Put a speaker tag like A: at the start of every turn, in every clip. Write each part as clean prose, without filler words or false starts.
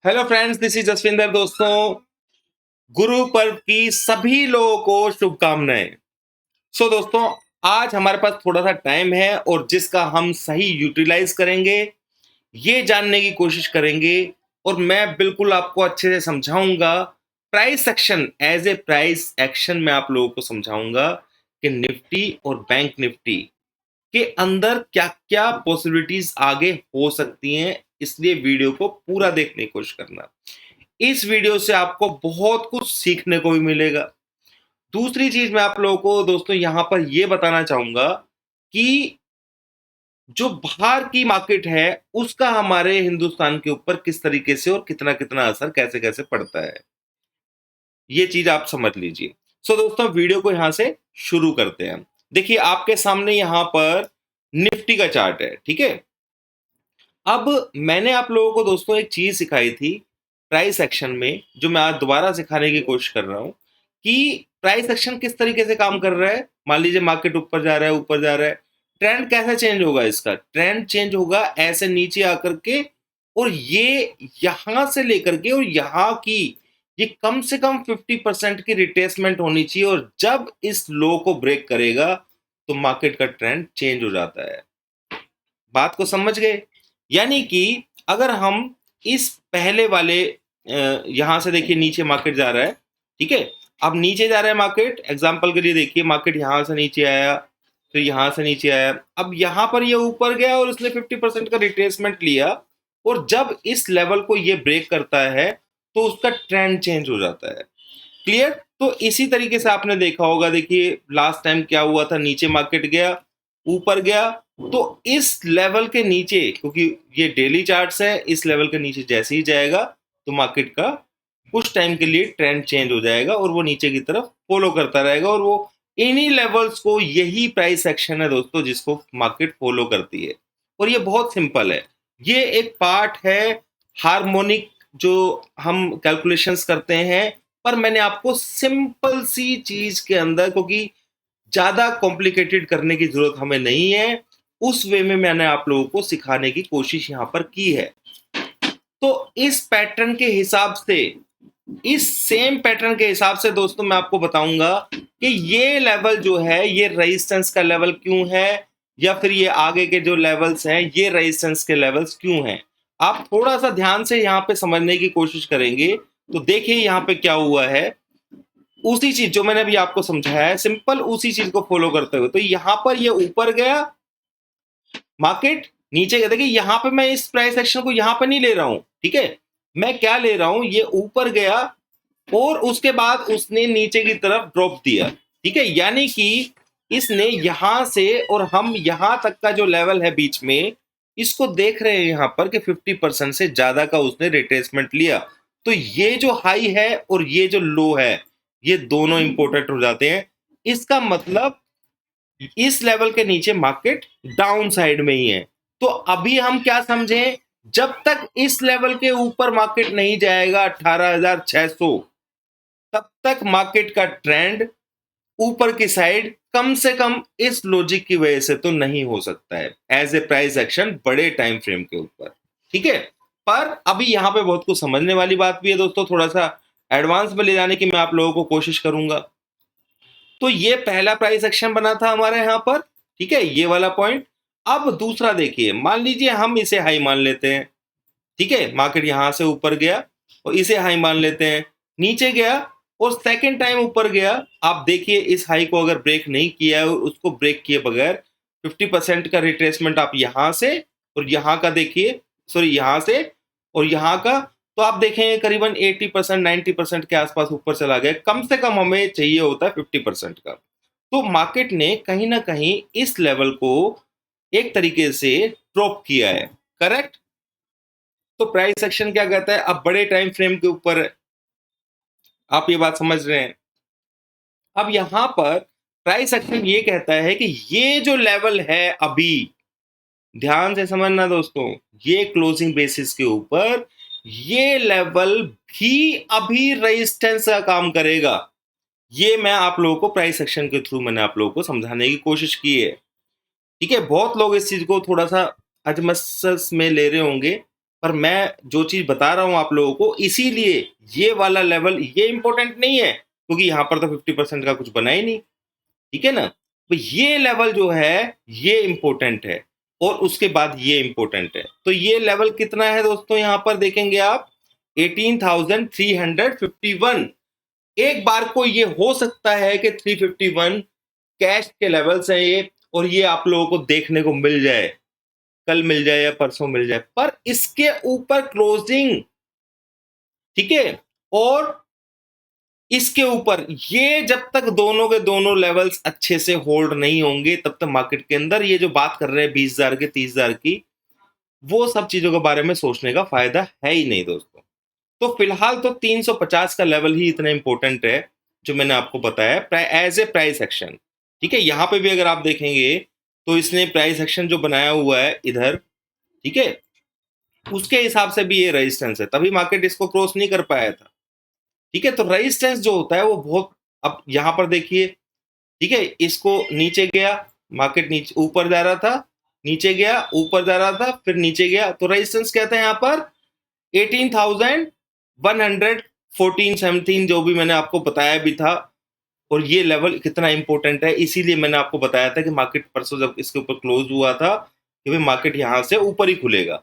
A: Hello friends, this is Jaswinder. दोस्तों, गुरु पर्व की सभी लोगों को शुभकामनाएं। दोस्तों, आज हमारे पास थोड़ा सा टाइम है और जिसका हम सही यूटिलाइज करेंगे, ये जानने की कोशिश करेंगे और मैं बिल्कुल आपको अच्छे से समझाऊंगा। Price action as a price action मैं आप लोगों को समझाऊंगा कि निफ्टी और बैंक निफ्टी के अंदर क्या क्या पॉसिबिलिटीज आगे हो सकती हैं। इसलिए वीडियो को पूरा देखने की कोशिश करना। इस वीडियो से आपको बहुत कुछ सीखने को भी मिलेगा। दूसरी चीज मैं आप लोगों को दोस्तों यहां पर यह बताना चाहूंगा कि जो बाहर की मार्केट है उसका हमारे हिंदुस्तान के ऊपर किस तरीके से और कितना कितना असर कैसे कैसे पड़ता है, ये चीज आप समझ लीजिए। दोस्तों, वीडियो को यहां से शुरू करते हैं। देखिए, आपके सामने यहां पर निफ्टी का चार्ट है, ठीक है। अब मैंने आप लोगों को दोस्तों एक चीज सिखाई थी प्राइस एक्शन में, जो मैं आज दोबारा सिखाने की कोशिश कर रहा हूं कि प्राइस एक्शन किस तरीके से काम कर रहा है। मान लीजिए मार्केट ऊपर जा रहा है, ऊपर जा रहा है, ट्रेंड कैसे चेंज होगा? इसका ट्रेंड चेंज होगा ऐसे नीचे आकर के, और ये यहां से लेकर के और यहां की ये कम से कम 50% की रिट्रेसमेंट होनी चाहिए, और जब इस लो को ब्रेक करेगा तो मार्केट का ट्रेंड चेंज हो जाता है। बात को समझ गए? यानी कि अगर हम इस पहले वाले यहां से देखिए नीचे मार्केट जा रहा है, ठीक है। अब नीचे जा रहा है मार्केट, एग्जांपल के लिए देखिए मार्केट यहां से नीचे आया, फिर यहां से नीचे आया, अब यहां पर ये ऊपर गया और उसने 50% का रिट्रेसमेंट लिया, और जब इस लेवल को ये ब्रेक करता है तो उसका ट्रेंड चेंज हो जाता है। क्लियर? तो इसी तरीके से आपने देखा होगा, देखिए लास्ट टाइम क्या हुआ था, नीचे मार्केट गया, ऊपर गया, तो इस लेवल के नीचे, क्योंकि ये डेली चार्ट्स है, इस लेवल के नीचे जैसे ही जाएगा तो मार्केट का कुछ टाइम के लिए ट्रेंड चेंज हो जाएगा और वो नीचे की तरफ फॉलो करता रहेगा, और वो इन्हीं लेवल्स को, यही प्राइस एक्शन है दोस्तों जिसको मार्केट फॉलो करती है। और ये बहुत सिंपल है, ये एक पार्ट है हार्मोनिक जो हम कैलकुलेशंस करते हैं, पर मैंने आपको सिंपल सी चीज के अंदर, क्योंकि ज्यादा कॉम्प्लिकेटेड करने की जरूरत हमें नहीं है, उस वे में मैंने आप लोगों को सिखाने की कोशिश यहां पर की है। तो इस पैटर्न के हिसाब से, इस सेम पैटर्न के हिसाब से दोस्तों मैं आपको बताऊंगा कि ये लेवल जो है ये रेजिस्टेंस का लेवल क्यों है, या फिर ये आगे के जो लेवल्स हैं ये रेजिस्टेंस के लेवल्स क्यों हैं। आप थोड़ा सा ध्यान से यहाँ पे समझने की कोशिश करेंगे तो देखिए यहाँ पे क्या हुआ है। उसी चीज जो मैंने अभी आपको समझाया है, सिंपल उसी चीज को फॉलो करते हुए, तो यहां पर ये ऊपर गया मार्केट, नीचे गया। देखिए यहां पे मैं इस प्राइस एक्शन को यहां पर नहीं ले रहा हूं, ठीक है। मैं क्या ले रहा हूं, ये ऊपर गया और उसके बाद उसने नीचे की तरफ ड्रॉप दिया, ठीक है। यानी कि इसने यहां से, और हम यहां तक का जो लेवल है बीच में, इसको देख रहे हैं यहां पर कि 50% से ज्यादा का उसने रिट्रेसमेंट लिया। तो ये जो हाई है और ये जो लो है, ये दोनों इंपॉर्टेंट हो जाते हैं। इसका मतलब इस लेवल के नीचे मार्केट डाउन साइड में ही है। तो अभी हम क्या समझें, जब तक इस लेवल के ऊपर मार्केट नहीं जाएगा 18,600, तब तक मार्केट का ट्रेंड ऊपर की साइड कम से कम इस लॉजिक की वजह से तो नहीं हो सकता है एज ए प्राइस एक्शन बड़े टाइम फ्रेम के ऊपर, ठीक है। पर अभी यहां पे बहुत कुछ समझने वाली बात भी है दोस्तों, थोड़ा सा एडवांस में ले जाने की मैं आप लोगों को कोशिश करूंगा। तो ये पहला प्राइस एक्शन बना था हमारे यहां पर, ठीक है, ये वाला पॉइंट। अब दूसरा देखिए, मान लीजिए हम इसे हाई मान लेते हैं, ठीक है। मार्केट यहां से ऊपर गया और इसे हाई मान लेते हैं, नीचे गया और सेकंड टाइम ऊपर गया। आप देखिए इस हाई को अगर ब्रेक नहीं किया है और उसको ब्रेक किए बगैर 50% का रिट्रेसमेंट आप यहां से और यहां का देखिए, सॉरी यहां से और यहां का, तो आप देखेंगे करीबन 80% 90% के आसपास ऊपर चला गया। कम से कम हमें चाहिए होता है 50% का। तो मार्केट ने कहीं ना कहीं इस लेवल को एक तरीके से ड्रॉप किया है, करेक्ट। तो प्राइस एक्शन क्या कहता है, अब बड़े टाइम फ्रेम के ऊपर आप ये बात समझ रहे हैं। अब यहां पर प्राइस एक्शन ये कहता है कि ये जो लेवल है अभी, ध्यान से समझना दोस्तों, ये क्लोजिंग बेसिस के ऊपर ये लेवल भी अभी रेजिस्टेंस का काम करेगा। ये मैं आप लोगों को प्राइस एक्शन के थ्रू मैंने आप लोगों को समझाने की कोशिश की है, ठीक है। बहुत लोग इस चीज को थोड़ा सा अजमस में ले रहे होंगे, पर मैं जो चीज बता रहा हूं आप लोगों को, इसीलिए ये वाला लेवल ये इंपॉर्टेंट नहीं है, क्योंकि यहां पर तो 50% का कुछ बना ही नहीं, ठीक है ना। तो ये लेवल जो है ये इंपॉर्टेंट है, और उसके बाद ये इंपॉर्टेंट है। तो ये लेवल कितना है दोस्तों, यहां पर देखेंगे आप 18,351। एक बार को ये हो सकता है कि 351 कैश के लेवल्स हैं ये, और ये आप लोगों को देखने को मिल जाए, कल मिल जाए या परसों मिल जाए, पर इसके ऊपर क्लोजिंग, ठीक है, और इसके ऊपर ये जब तक दोनों के दोनों लेवल्स अच्छे से होल्ड नहीं होंगे, तब तक मार्केट के अंदर ये जो बात कर रहे हैं 20,000 के 30,000 की, वो सब चीजों के बारे में सोचने का फायदा है ही नहीं दोस्तों। तो फिलहाल तो 350 का लेवल ही इतना इंपॉर्टेंट है जो मैंने आपको बताया एज ए प्राइस एक्शन, ठीक है। यहां पे भी अगर आप देखेंगे तो इसने प्राइस एक्शन जो बनाया हुआ है इधर, ठीक है, उसके हिसाब से भी ये रेजिस्टेंस है, तभी मार्केट इसको क्रॉस नहीं कर पाया था, ठीक है। तो रेजिस्टेंस जो होता है वो बहुत, अब यहां पर देखिए, ठीक है, इसको नीचे गया, मार्केट नीचे ऊपर जा रहा था, नीचे गया, ऊपर जा रहा था, फिर नीचे गया, तो रेजिस्टेंस क्या था यहाँ पर 18,114 समथिंग, जो भी मैंने आपको बताया भी था। और ये लेवल कितना इंपॉर्टेंट है, इसीलिए मैंने आपको बताया था कि मार्केट परसों जब इसके ऊपर क्लोज हुआ था कि भाई मार्केट यहां से ऊपर ही खुलेगा,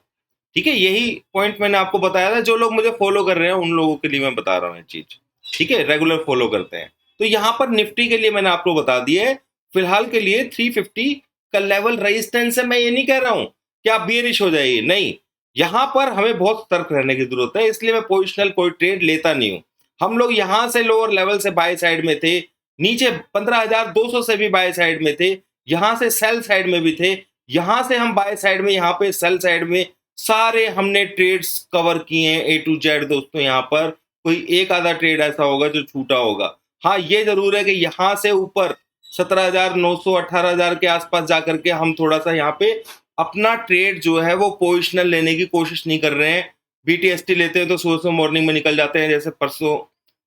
A: ठीक है। यही पॉइंट मैंने आपको बताया था, जो लोग मुझे फॉलो कर रहे हैं उन लोगों के लिए मैं बता रहा हूँ ये चीज, ठीक है, रेगुलर फॉलो करते हैं। तो यहाँ पर निफ्टी के लिए मैंने आपको बता दिया है, फिलहाल के लिए 350 का लेवल रेजिस्टेंस है। मैं ये नहीं कह रहा हूं कि आप बियरिश हो जाइए, नहीं, यहां पर हमें बहुत सतर्क रहने की जरूरत है, इसलिए मैं पोजिशनल कोई ट्रेड लेता नहीं हूं। हम लोग यहां से लोअर लेवल से बाय साइड में थे, नीचे 15,200 से भी बाय साइड में थे, यहां से सेल साइड में भी थे, यहां से हम बाय साइड में, यहां पे सेल साइड में, सारे हमने ट्रेड्स कवर किए हैं A to Z दोस्तों। यहाँ पर कोई एक आधा ट्रेड ऐसा होगा जो छूटा होगा। हाँ, ये जरूर है कि यहाँ से ऊपर 17,900 18,000 के आसपास जाकर के हम थोड़ा सा यहाँ पे अपना ट्रेड जो है वो पोजिशनल लेने की कोशिश नहीं कर रहे हैं। BTST लेते हैं तो सुबह सुबह मॉर्निंग में निकल जाते हैं, जैसे परसों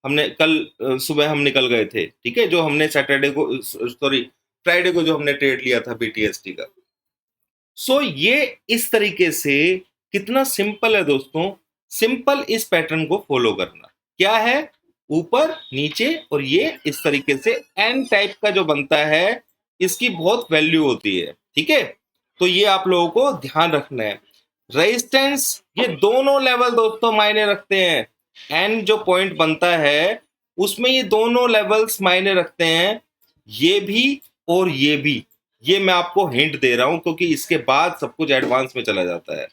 A: हमने कल सुबह हम निकल गए थे, ठीक है, जो हमने सैटरडे को, सॉरी फ्राइडे को जो हमने ट्रेड लिया था BTST का। सो ये इस तरीके से कितना सिंपल है दोस्तों, सिंपल इस पैटर्न को फॉलो करना। क्या है, ऊपर नीचे, और ये इस तरीके से एन टाइप का जो बनता है, इसकी बहुत वैल्यू होती है, ठीक है। तो ये आप लोगों को ध्यान रखना है। रेजिस्टेंस, ये दोनों लेवल दोस्तों मायने रखते हैं। एन जो पॉइंट बनता है उसमें ये दोनों लेवल्स मायने रखते हैं, ये भी और ये भी। ये मैं आपको हिंट दे रहा हूं क्योंकि इसके बाद सब कुछ एडवांस में चला जाता है,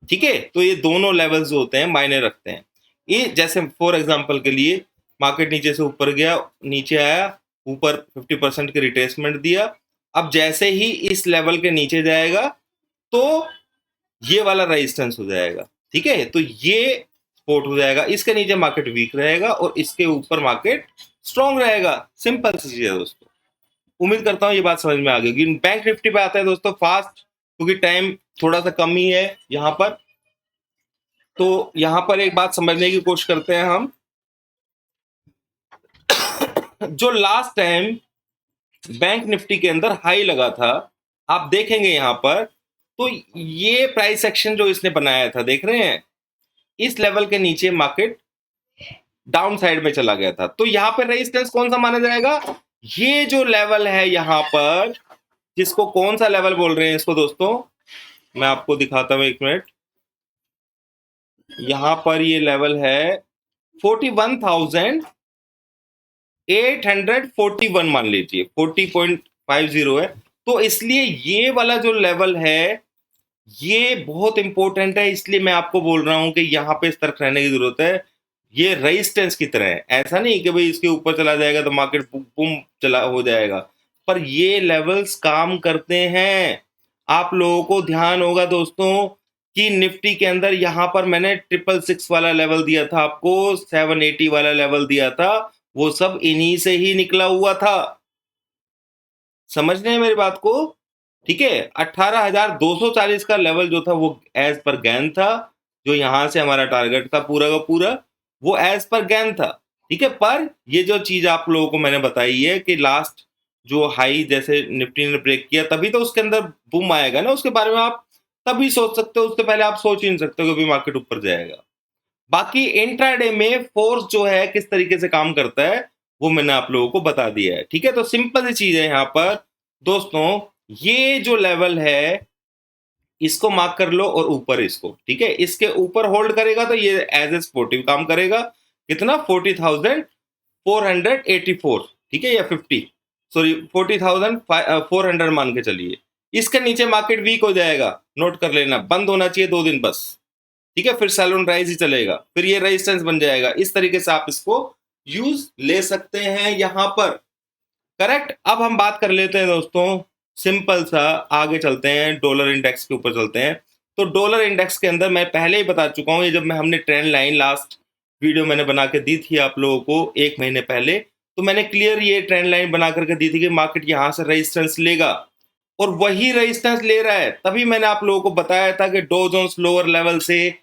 A: ठीक है। तो ये दोनों लेवल्स जो होते हैं मायने रखते हैं। ये जैसे फॉर एग्जांपल के लिए मार्केट नीचे से ऊपर गया, नीचे आया, ऊपर 50% की रिट्रेसमेंट दिया, अब जैसे ही इस लेवल के नीचे जाएगा तो ये वाला रेजिस्टेंस हो जाएगा, ठीक है। तो ये सपोर्ट हो जाएगा, इसके नीचे मार्केट वीक रहेगा और इसके ऊपर मार्केट स्ट्रॉन्ग रहेगा। सिंपल सी चीज है दोस्तों। उम्मीद करता हूं ये बात समझ में आ गई। बैंक निफ्टी पे आते हैं दोस्तों फास्ट, क्योंकि टाइम थोड़ा सा कम ही है यहां पर। तो यहां पर एक बात समझने की कोशिश करते हैं हम। जो लास्ट टाइम बैंक निफ्टी के अंदर हाई लगा था, आप देखेंगे यहां पर, तो ये प्राइस एक्शन जो इसने बनाया था, देख रहे हैं, इस लेवल के नीचे मार्केट डाउन साइड में चला गया था। तो यहां पर रेजिस्टेंस कौन सा माना जाएगा, ये जो लेवल है यहां पर, जिसको कौन सा लेवल बोल रहे हैं इसको दोस्तों, मैं आपको दिखाता हूं, एक मिनट। यहां पर ये लेवल है 41,841 मान लीजिए, 40.50 है। तो इसलिए ये वाला जो लेवल है ये बहुत इंपॉर्टेंट है, इसलिए मैं आपको बोल रहा हूं कि यहां पे सतर्क रहने की जरूरत है। ये रेजिस्टेंस की तरह है, ऐसा नहीं कि भाई इसके ऊपर चला जाएगा तो मार्केट बुम चला हो जाएगा, पर ये लेवल्स काम करते हैं। आप लोगों को ध्यान होगा दोस्तों कि निफ्टी के अंदर यहां पर मैंने 666 वाला लेवल दिया था आपको, 780 वाला लेवल दिया था, वो सब इन्हीं से ही निकला हुआ था। समझ रहे हैं मेरी बात को, ठीक है। 18,240 का लेवल जो था वो एज पर गैन था, जो यहां से हमारा टारगेट था पूरा का पूरा, वो एज पर गैन था, ठीक है। पर ये जो चीज आप लोगों को मैंने बताई है कि लास्ट जो हाई जैसे निफ्टी ने ब्रेक किया, तभी तो उसके अंदर बूम आएगा ना, उसके बारे में आप तभी सोच सकते हो, उससे पहले आप सोच ही नहीं सकते हो कि मार्केट ऊपर जाएगा। बाकी इंट्राडे में फोर्स जो है किस तरीके से काम करता है वो मैंने आप लोगों को बता दिया है, ठीक है। तो सिंपल सी चीज है यहाँ पर दोस्तों, ये जो लेवल है इसको मार्क कर लो और ऊपर इसको, ठीक है, इसके ऊपर होल्ड करेगा तो ये एज ए सपोर्टिव काम करेगा। कितना? 40,484, ठीक है, या 50, सॉरी 40,400 मान के चलिए। इसके नीचे मार्केट वीक हो जाएगा, नोट कर लेना, बंद होना चाहिए 2 दिन बस, ठीक है, फिर सैलून राइज ही चलेगा, फिर ये रेजिस्टेंस बन जाएगा। इस तरीके से आप इसको यूज ले सकते हैं यहां पर, करेक्ट। अब हम बात कर लेते हैं दोस्तों, सिंपल सा आगे चलते हैं, डॉलर इंडेक्स के ऊपर चलते हैं। तो डॉलर इंडेक्स के अंदर मैं पहले ही बता चुका हूं, ये जब मैं हमने ट्रेंड लाइन लास्ट वीडियो मैंने बना के दी थी आप लोगों को 1 महीने पहले, तो मैंने क्लियर ये ट्रेंड लाइन बना करके दी थी कि मार्केट यहां से रेजिस्टेंस लेगा और वही रेजिस्टेंस ले रहा है। तभी मैंने आप लोगों को बताया था कि डो जोन्स लोअर लेवल से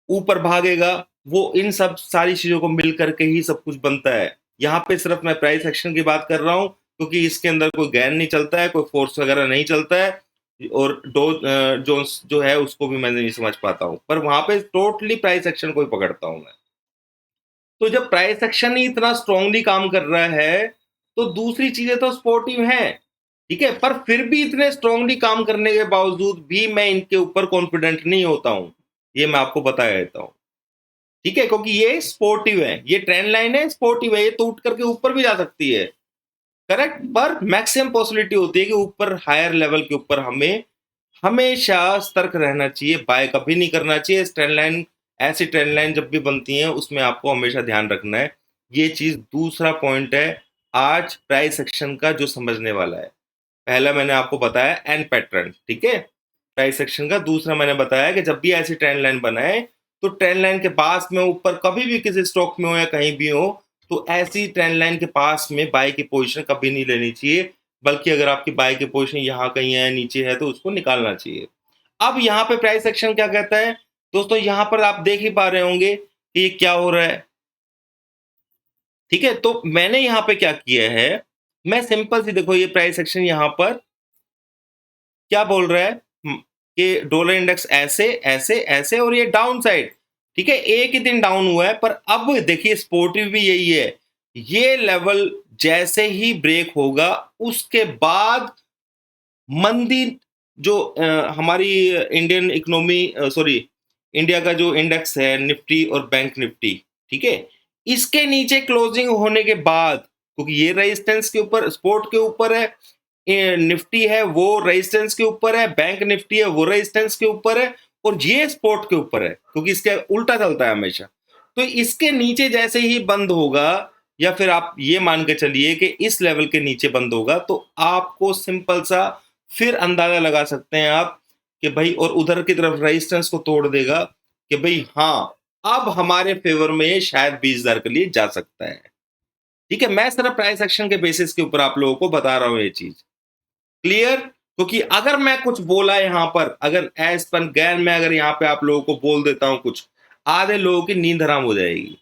A: ऊपर भागेगा। वो इन सब सारी चीजों को मिल करके ही सब कुछ बनता है। यहाँ पे सिर्फ मैं प्राइस एक्शन की बात कर रहा हूँ क्योंकि इसके अंदर कोई गैन नहीं चलता है, कोई फोर्स वगैरह नहीं चलता है, और डो जोन्स जो है उसको भी मैं नहीं समझ पाता हूँ, पर वहां पे टोटली प्राइस एक्शन को ही पकड़ता हूँ मैं। तो जब प्राइस एक्शन ही इतना स्ट्रांगली काम कर रहा है तो दूसरी चीजें तो सपोर्टिव हैं, ठीक है, पर फिर भी इतने स्ट्रांगली काम करने के बावजूद भी मैं इनके ऊपर कॉन्फिडेंट नहीं होता हूं, ये मैं आपको बता देता हूं, ठीक है, क्योंकि ये स्पोर्टिव है, ये ट्रेंड लाइन है, स्पोर्टिव है, ये तो उठ करके ऊपर भी जा सकती है, करेक्ट, पर मैक्सिमम पॉसिबिलिटी होती है कि ऊपर हायर लेवल के ऊपर हमें हमेशा सतर्क रहना चाहिए, बाय कभी नहीं करना चाहिए। इस ट्रेंड लाइन, ऐसी ट्रेंड लाइन जब भी बनती है उसमें आपको हमेशा ध्यान रखना है ये चीज। दूसरा पॉइंट है आज प्राइस एक्शन का जो समझने वाला है, पहला मैंने आपको बताया एन पैटर्न, ठीक है, प्राइस एक्शन का। दूसरा मैंने बताया कि जब भी ऐसी ट्रेंड लाइन बनाए तो ट्रेंड लाइन के पास में ऊपर कभी भी किसी स्टॉक में हो या कहीं भी हो तो ऐसी ट्रेंड लाइन के पास में बाय की पोजीशन कभी नहीं लेनी चाहिए, बल्कि अगर आपकी बाय की पोजीशन यहाँ कहीं है, नीचे है, तो उसको निकालना चाहिए। अब यहाँ पे प्राइस एक्शन क्या कहता है दोस्तों, यहाँ पर आप देख ही पा रहे होंगे कि ये क्या हो रहा है, ठीक है। तो मैंने यहाँ पे क्या किया है, मैं सिंपल सी देखो, ये प्राइस एक्शन यहाँ पर क्या बोल रहा है कि डॉलर इंडेक्स ऐसे ऐसे ऐसे और ये डाउन साइड, ठीक है, एक ही दिन डाउन हुआ है, पर अब देखिए स्पोर्टिव भी यही है, ये लेवल जैसे ही ब्रेक होगा उसके बाद मंदी जो हमारी इंडियन इकोनॉमी, सॉरी इंडिया का जो इंडेक्स है निफ्टी और बैंक निफ्टी, ठीक है, इसके नीचे क्लोजिंग होने के बाद, क्योंकि ये रेजिस्टेंस के ऊपर, स्पोर्ट के ऊपर है, निफ्टी है वो रेजिस्टेंस के ऊपर है, बैंक निफ्टी है वो रेजिस्टेंस के ऊपर है, और ये स्पोर्ट के ऊपर है क्योंकि इसके उल्टा चलता है हमेशा। तो इसके नीचे जैसे ही बंद होगा, या फिर आप ये मान के चलिए कि इस लेवल के नीचे बंद होगा, तो आपको सिंपल सा फिर अंदाजा लगा सकते हैं आप कि भाई, और उधर की तरफ रेजिस्टेंस को तोड़ देगा कि भाई हाँ, अब हमारे फेवर में शायद 20,000 के लिए जा सकता है, ठीक है। मैं सिर्फ प्राइस एक्शन के बेसिस के ऊपर आप लोगों को बता रहा हूं ये चीज, क्लियर। क्योंकि अगर मैं कुछ बोला यहां पर, अगर एज पर गैर मैं अगर यहाँ पे आप लोगों को बोल देता हूं कुछ, आधे लोगों की नींद हराम हो जाएगी,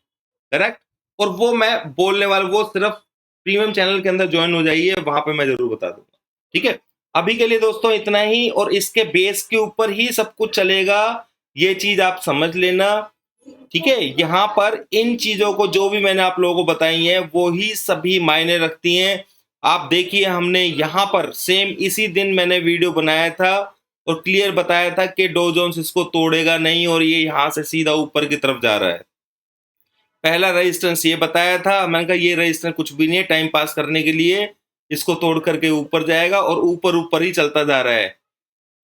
A: करेक्ट। और वो मैं बोलने वाला, वो सिर्फ प्रीमियम चैनल के अंदर ज्वाइन हो जाइए, वहां पे मैं जरूर बता दूंगा, ठीक है। अभी के लिए दोस्तों इतना ही, और इसके बेस के ऊपर ही सब कुछ चलेगा, ये चीज आप समझ लेना, ठीक है। यहाँ पर इन चीजों को जो भी मैंने आप लोगों को बताई है वो ही सभी मायने रखती हैं। आप देखिए, हमने यहाँ पर सेम इसी दिन मैंने वीडियो बनाया था और क्लियर बताया था कि डो जोन्स इसको तोड़ेगा नहीं और ये यहाँ से सीधा ऊपर की तरफ जा रहा है। पहला रेजिस्टेंस ये बताया था, मैंने कहा ये रेजिस्टेंस कुछ भी नहीं है, टाइम पास करने के लिए, इसको तोड़ करके ऊपर जाएगा और ऊपर ऊपर ही चलता जा रहा है,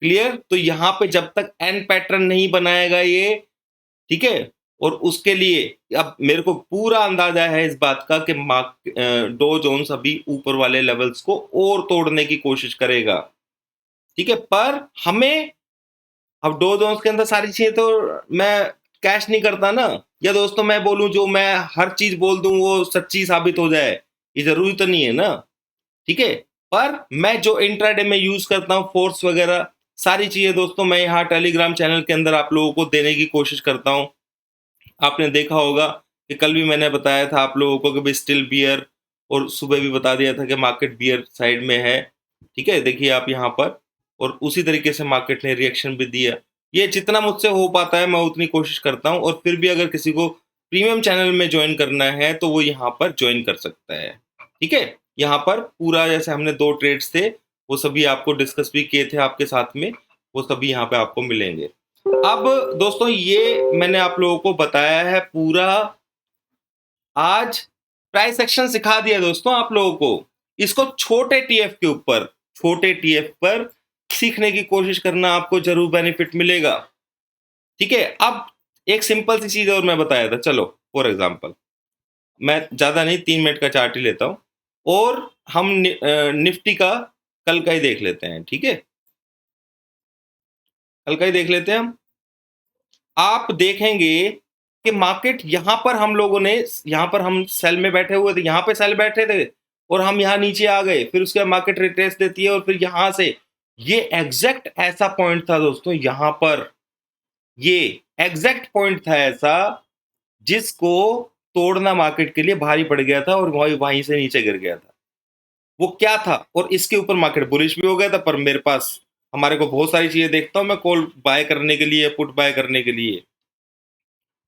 A: क्लियर। तो यहाँ पे जब तक एन पैटर्न नहीं बनाएगा ये, ठीक है, और उसके लिए अब मेरे को पूरा अंदाजा है इस बात का कि डो जोन्स अभी ऊपर वाले लेवल्स को और तोड़ने की कोशिश करेगा, ठीक है। पर हमें अब डो जोन्स के अंदर सारी चीजें तो मैं कैश नहीं करता ना, या दोस्तों मैं बोलूं जो मैं हर चीज बोल दूं वो सच्ची साबित हो जाए, ये जरूरी तो नहीं है ना, ठीक है। पर मैं जो इंट्राडे में यूज करता हूँ फोर्स वगैरह सारी चीजें दोस्तों मैं यहाँ टेलीग्राम चैनल के अंदर आप लोगों को देने की कोशिश करता हूँ। आपने देखा होगा कि कल भी मैंने बताया था आप लोगों को कि भाई स्टिल बियर, और सुबह भी बता दिया था कि मार्केट बियर साइड में है, ठीक है। देखिए आप यहाँ पर और उसी तरीके से मार्केट ने रिएक्शन भी दिया। ये जितना मुझसे हो पाता है मैं उतनी कोशिश करता हूँ, और फिर भी अगर किसी को प्रीमियम चैनल में ज्वाइन करना है तो वो यहाँ पर ज्वाइन कर सकता है। ठीक है, यहाँ पर पूरा जैसे हमने 2 ट्रेड्स थे वो सभी आपको डिस्कस भी किए थे आपके साथ में, वो सभी यहाँ पे आपको मिलेंगे। अब दोस्तों ये मैंने आप लोगों को बताया है पूरा, आज प्राइस एक्शन सिखा दिया दोस्तों आप लोगों को। इसको छोटे टीएफ के ऊपर, छोटे टीएफ पर सीखने की कोशिश करना, आपको जरूर बेनिफिट मिलेगा। ठीक है, अब एक सिंपल सी चीज और मैं बताया था, चलो फॉर एग्जांपल मैं ज्यादा नहीं 3 मिनट का चार्ट ही लेता हूं, और हम निफ्टी का कल का ही देख लेते हैं। ठीक है, कल का ही देख लेते हैं हम। आप देखेंगे कि मार्केट यहां पर हम लोगों ने, यहां पर हम सेल में बैठे हुए थे, यहां पे सेल बैठे थे और हम यहां नीचे आ गए, फिर उसके बाद मार्केट रिट्रेस देती है और फिर यहां से ये एग्जैक्ट ऐसा पॉइंट था दोस्तों, यहां पर ये एग्जैक्ट पॉइंट था ऐसा जिसको तोड़ना मार्केट के लिए भारी पड़ गया था और वहीं से नीचे गिर गया था। वो क्या था, और इसके ऊपर मार्केट बुलिश भी हो गया था, पर मेरे पास, हमारे को बहुत सारी चीजें देखता हूं मैं कॉल बाय करने के लिए, पुट बाय करने के लिए।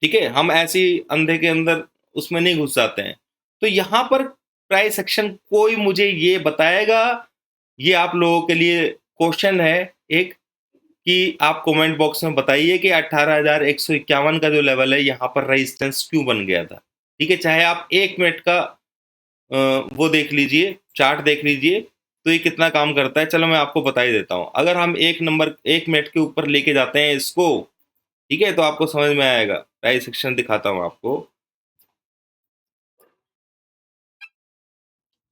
A: ठीक है, हम ऐसी अंधे के अंदर उसमें नहीं घुस जाते हैं। तो यहां पर प्राइस एक्शन कोई मुझे ये बताएगा, ये आप लोगों के लिए क्वेश्चन है एक, कि आप कमेंट बॉक्स में बताइए कि 18,151 का जो लेवल है यहाँ पर रेजिस्टेंस क्यों बन गया था। ठीक है, चाहे आप 1 मिनट का वो देख लीजिए, चार्ट देख लीजिए, तो ये कितना काम करता है। चलो मैं आपको बता ही देता हूँ, अगर हम 1 मिनट के ऊपर लेके जाते हैं इसको, ठीक है, तो आपको समझ में आएगा। प्राइस सेक्शन दिखाता हूँ आपको।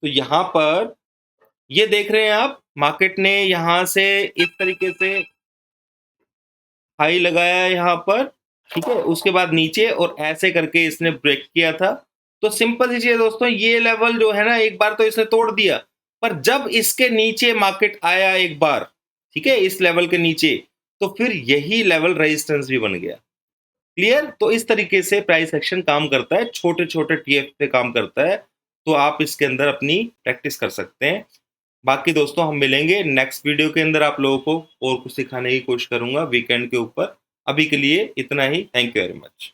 A: तो यहाँ पर ये देख रहे हैं आप, मार्केट ने यहाँ से इस तरीके से हाई लगाया यहाँ पर, ठीक है, उसके बाद नीचे और ऐसे करके इसने ब्रेक किया था। तो सिंपल सी चीज है दोस्तों, ये लेवल जो है ना, एक बार तो इसने तोड़ दिया, पर जब इसके नीचे मार्केट आया एक बार, ठीक है, इस लेवल के नीचे, तो फिर यही लेवल रेजिस्टेंस भी बन गया। क्लियर? तो इस तरीके से प्राइस एक्शन काम करता है, छोटे छोटे टीएफ पे काम करता है। तो आप इसके अंदर अपनी प्रैक्टिस कर सकते हैं। बाकी दोस्तों हम मिलेंगे नेक्स्ट वीडियो के अंदर, आप लोगों को और कुछ सिखाने की कोशिश करूंगा वीकेंड के ऊपर। अभी के लिए इतना ही, थैंक यू वेरी मच।